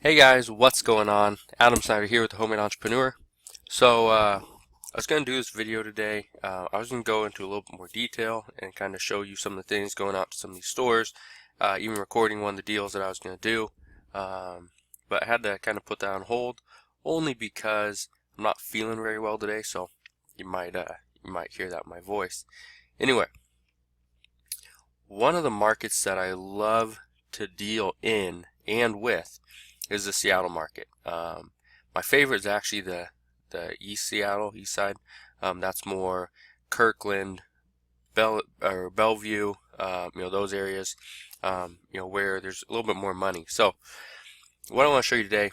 Hey guys, what's going on? Adam Snyder here with the Homemade Entrepreneur. I was going to do this video today. I was going to go into a little bit more detail and kind of show you some of the things going out to some of these stores, even recording one of the deals that I was going to do. But I had to kind of put that on hold only because I'm not feeling very well today, so you might hear that in my voice. Anyway, one of the markets that I love to deal in and with is the Seattle market. My favorite is actually the East Seattle, East side. That's more Kirkland, Bellevue, those areas, where there's a little bit more money. So what I want to show you today,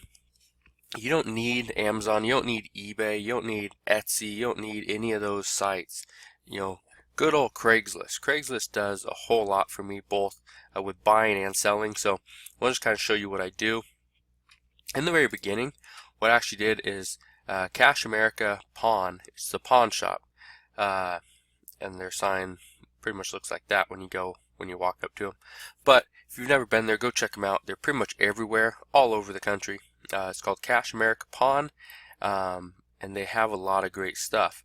you don't need Amazon, you don't need eBay, you don't need Etsy, you don't need any of those sites. Good old Craigslist. Craigslist does a whole lot for me, both with buying and selling. So I'll just kind of show you what I do. In the very beginning, what I actually did is Cash America Pawn. It's the pawn shop, and their sign pretty much looks like that when you walk up to them. But if you've never been there, go check them out. They're pretty much everywhere, all over the country. It's called Cash America Pawn, and they have a lot of great stuff.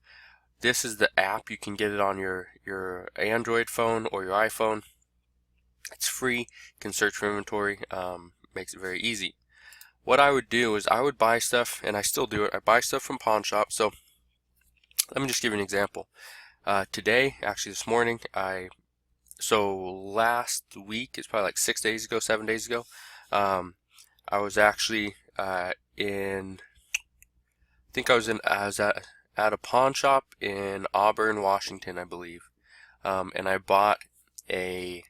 This is the app. You can get it on your Android phone or your iPhone. It's free. You can search for inventory. Makes it very easy. What I would do is I would buy stuff, and I still do it. I buy stuff from pawn shops. So let me just give you an example. Today, actually this morning, last week, it's probably like 6 days ago, 7 days ago, I was actually I was at a pawn shop in Auburn, Washington, I believe, and I bought I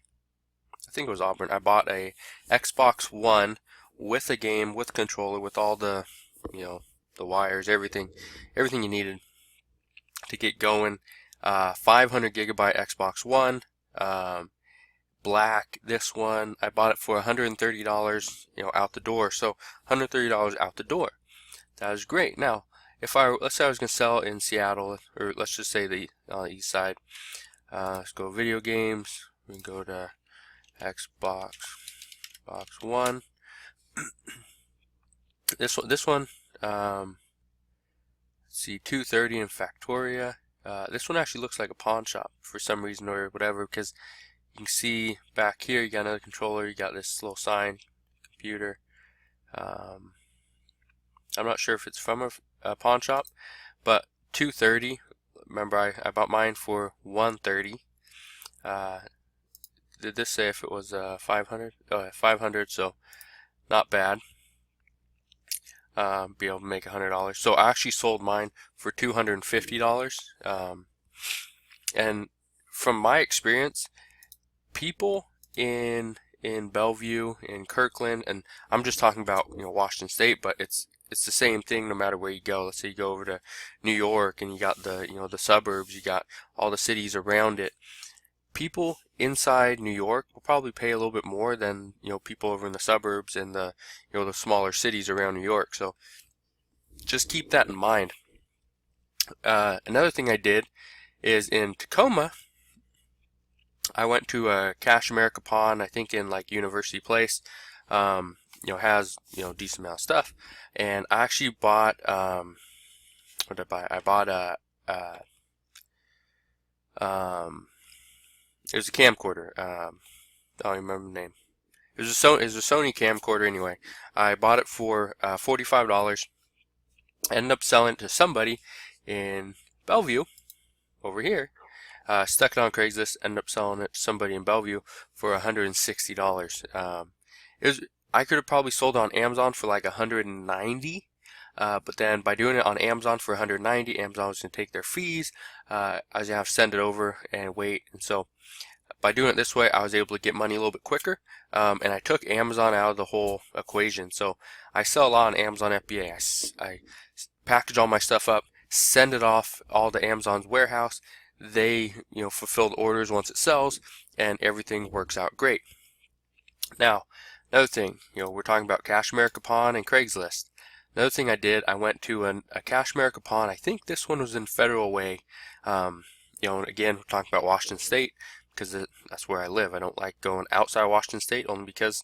think it was Auburn. I bought a Xbox One with a game, with a controller, with all the, the wires, everything you needed to get going. 500 gigabyte Xbox One, black. This one I bought it for $130, out the door. So $130 out the door. That was great. Now, let's say I was gonna sell in Seattle, or let's just say the east side. Let's go video games. We can go to Xbox One. This one, let's see, 230 in Factoria. This one actually looks like a pawn shop for some reason or whatever, because you can see back here you got another controller, you got this little sign, computer. I'm not sure if it's from a pawn shop, but 230. Remember, I bought mine for 130. Did this say if it was 500? Oh, 500, so not bad. Be able to make $100. So I actually sold mine for $250. And from my experience, people in Bellevue, in Kirkland, and I'm just talking about Washington State, but it's the same thing no matter where you go. Let's say you go over to New York and you got the suburbs, you got all the cities around it. People inside New York will probably pay a little bit more than people over in the suburbs and the the smaller cities around New York. So just keep that in mind. Another thing I did is in Tacoma, I went to a Cash America Pawn, I think in like University Place. Has decent amount of stuff, and I actually bought what did I buy? I bought it was a camcorder. I don't even remember the name. It was a Sony camcorder anyway. I bought it for $45. Ended up selling it to somebody in Bellevue over here. Stuck it on Craigslist. Ended up selling it to somebody in Bellevue for $160. I could have probably sold it on Amazon for like $190. But then by doing it on Amazon for $190, Amazon was going to take their fees. I was going to have to send it over and wait. And so by doing it this way, I was able to get money a little bit quicker. And I took Amazon out of the whole equation. So I sell a lot on Amazon FBA. I package all my stuff up, send it off all to Amazon's warehouse. They fulfill the orders once it sells, and everything works out great. Now, another thing, we're talking about Cash America Pawn and Craigslist. Another thing I did, I went to a Cash America Pawn. I think this one was in Federal Way. Again, we're talking about Washington State because that's where I live. I don't like going outside Washington State only because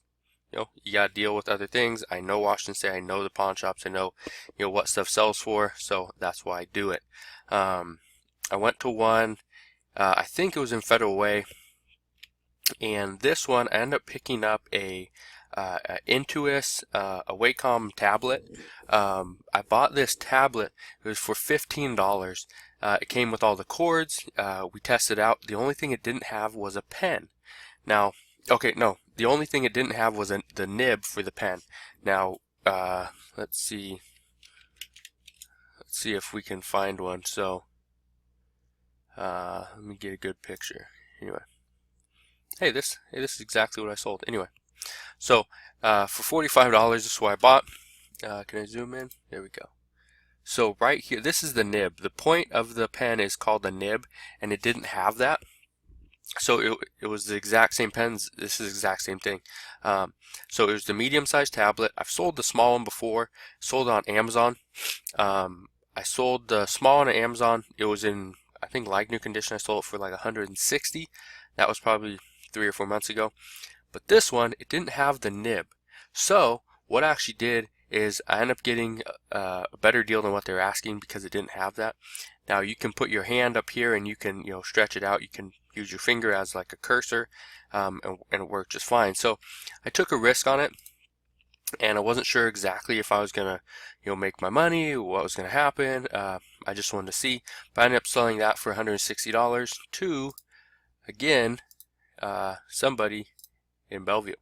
you got to deal with other things. I know Washington State. I know the pawn shops. I know, what stuff sells for. So that's why I do it. I went to one. I think it was in Federal Way. And this one, I ended up picking up a Intuos a Wacom tablet. I bought this tablet. It was for $15. It came with all the cords. We tested out. The only thing it didn't have was a pen. Now, okay, no. The only thing it didn't have was the nib for the pen. Now, let's see. Let's see if we can find one. So, let me get a good picture. Anyway. Hey, this is exactly what I sold. Anyway, so for $45, this is what I bought. Can I zoom in? There we go. So right here, this is the nib. The point of the pen is called the nib, and it didn't have that. So it was the exact same pens. This is the exact same thing. So it was the medium-sized tablet. I've sold the small one before. Sold it on Amazon. I sold the small one on Amazon. It was in, I think, like new condition. I sold it for like $160. That was probably 3 or 4 months ago. But this one, it didn't have the nib. So what I actually did is I ended up getting a better deal than what they were asking because it didn't have that. Now you can put your hand up here and you can stretch it out. You can use your finger as like a cursor, and it worked just fine. So I took a risk on it, and I wasn't sure exactly if I was gonna make my money, what was gonna happen. I just wanted to see, but I ended up selling that for $160 to, again, somebody in Bellevue.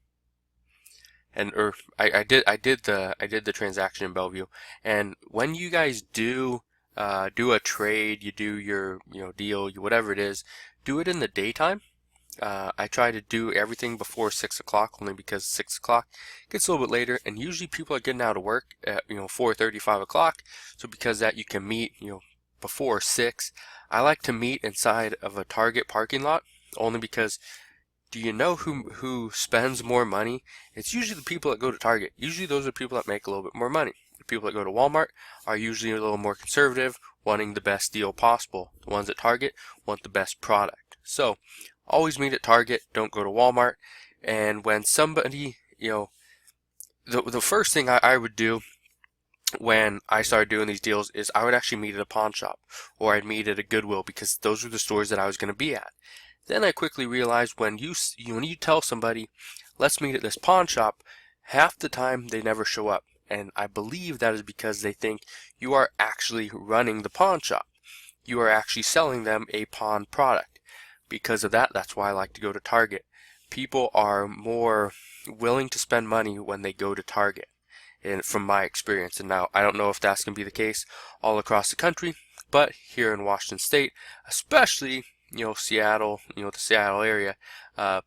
And I did the transaction in Bellevue. And when you guys do a trade, you do your deal, whatever it is, do it in the daytime. I try to do everything before 6 o'clock, only because 6 o'clock gets a little bit later, and usually people are getting out of work at 4:30, 5 o'clock. So because that, you can meet before 6. I like to meet inside of a Target parking lot, only because, do you know who spends more money? It's usually the people that go to Target. Usually those are people that make a little bit more money. The people that go to Walmart are usually a little more conservative, wanting the best deal possible. The ones at Target want the best product. So always meet at Target, don't go to Walmart. And when somebody, the first thing I would do when I started doing these deals is I would actually meet at a pawn shop, or I'd meet at a Goodwill, because those were the stores that I was going to be at. Then I quickly realized when you tell somebody, let's meet at this pawn shop, half the time they never show up. And I believe that is because they think you are actually running the pawn shop. You are actually selling them a pawn product. Because of that, that's why I like to go to Target. People are more willing to spend money when they go to Target, and from my experience. And now I don't know if that's going to be the case all across the country, but here in Washington State, especially Seattle, the Seattle area,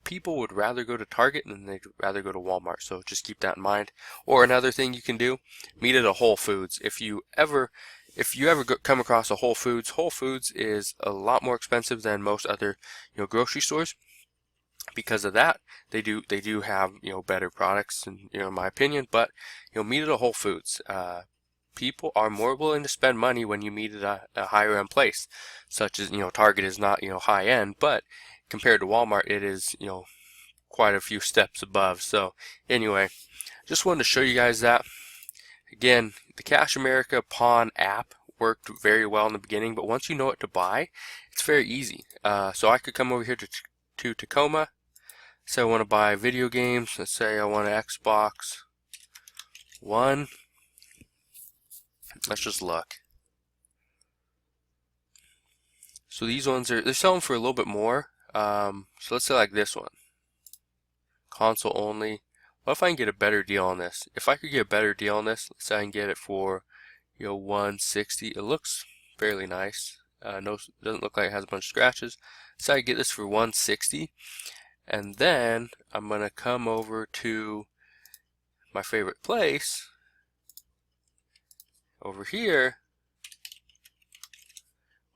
people would rather go to Target than they'd rather go to Walmart. So just keep that in mind. Or another thing you can do, meet at a Whole Foods. If you ever come across a Whole Foods is a lot more expensive than most other grocery stores. Because of that, they do have better products, in my opinion. But meet at a Whole Foods. People are more willing to spend money when you meet at a higher end place, such as Target is not high end, but compared to Walmart, it is quite a few steps above. So anyway, just wanted to show you guys that. Again, the Cash America Pawn app worked very well in the beginning, but once you know what to buy, it's very easy. So I could come over here to Tacoma. Say I want to buy video games. Let's say I want an Xbox One. Let's just look. So these ones they're selling for a little bit more. So let's say like this one, console only. What if I can get a better deal on this? If I could get a better deal on this, let's say I can get it for $160. It looks fairly nice. No, doesn't look like it has a bunch of scratches. So I get this for $160, and then I'm gonna come over to my favorite place over here,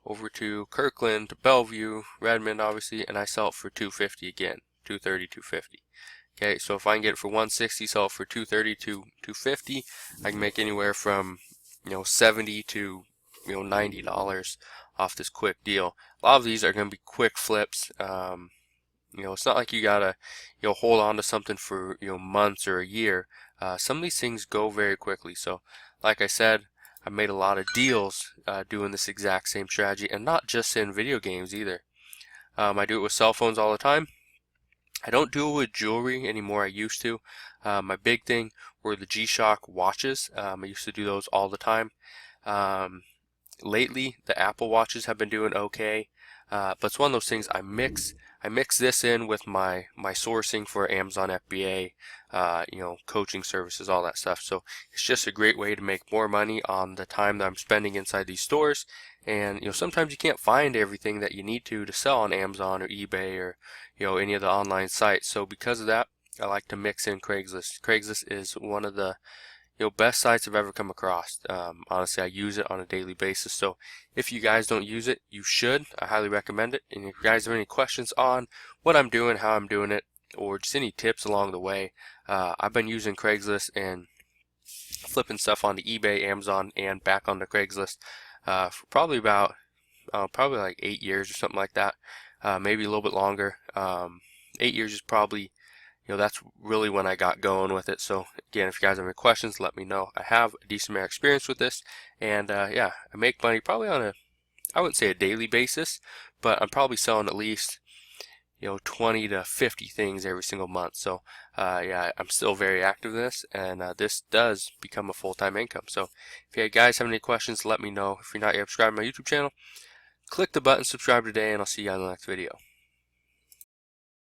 over to Kirkland, to Bellevue, Redmond, obviously, and I sell it for $250 again, $230, $250. Okay, so if I can get it for $160, sell it for $230 to $250, I can make anywhere from $70 to $90 off this quick deal. A lot of these are going to be quick flips. You know, it's not like you gotta, hold on to something for, months or a year. Some of these things go very quickly. So, like I said, I made a lot of deals doing this exact same strategy, and not just in video games either. I do it with cell phones all the time. I don't do it with jewelry anymore. I used to. My big thing were the G-Shock watches. I used to do those all the time. Lately, the Apple Watches have been doing okay, but it's one of those things. I mix this in with my sourcing for Amazon FBA, coaching services, all that stuff. So it's just a great way to make more money on the time that I'm spending inside these stores. And sometimes you can't find everything that you need to sell on Amazon or eBay or any of the online sites. So because of that, I like to mix in Craigslist. Craigslist is one of the best sites I've ever come across. Honestly, I use it on a daily basis. So if you guys don't use it, you should. I highly recommend it. And if you guys have any questions on what I'm doing, how I'm doing it, or just any tips along the way, I've been using Craigslist and flipping stuff onto eBay, Amazon, and back onto Craigslist for probably about probably like 8 years or something like that. Maybe a little bit longer. 8 years is probably, that's really when I got going with it. So again, if you guys have any questions, let me know. I have a decent amount of experience with this, and yeah, I make money probably on a, I wouldn't say a daily basis, but I'm probably selling at least 20 to 50 things every single month. So yeah, I'm still very active in this, and this does become a full-time income. So if you guys have any questions, let me know. If you're not yet subscribed to my YouTube channel, click the button subscribe today, and I'll see you on the next video.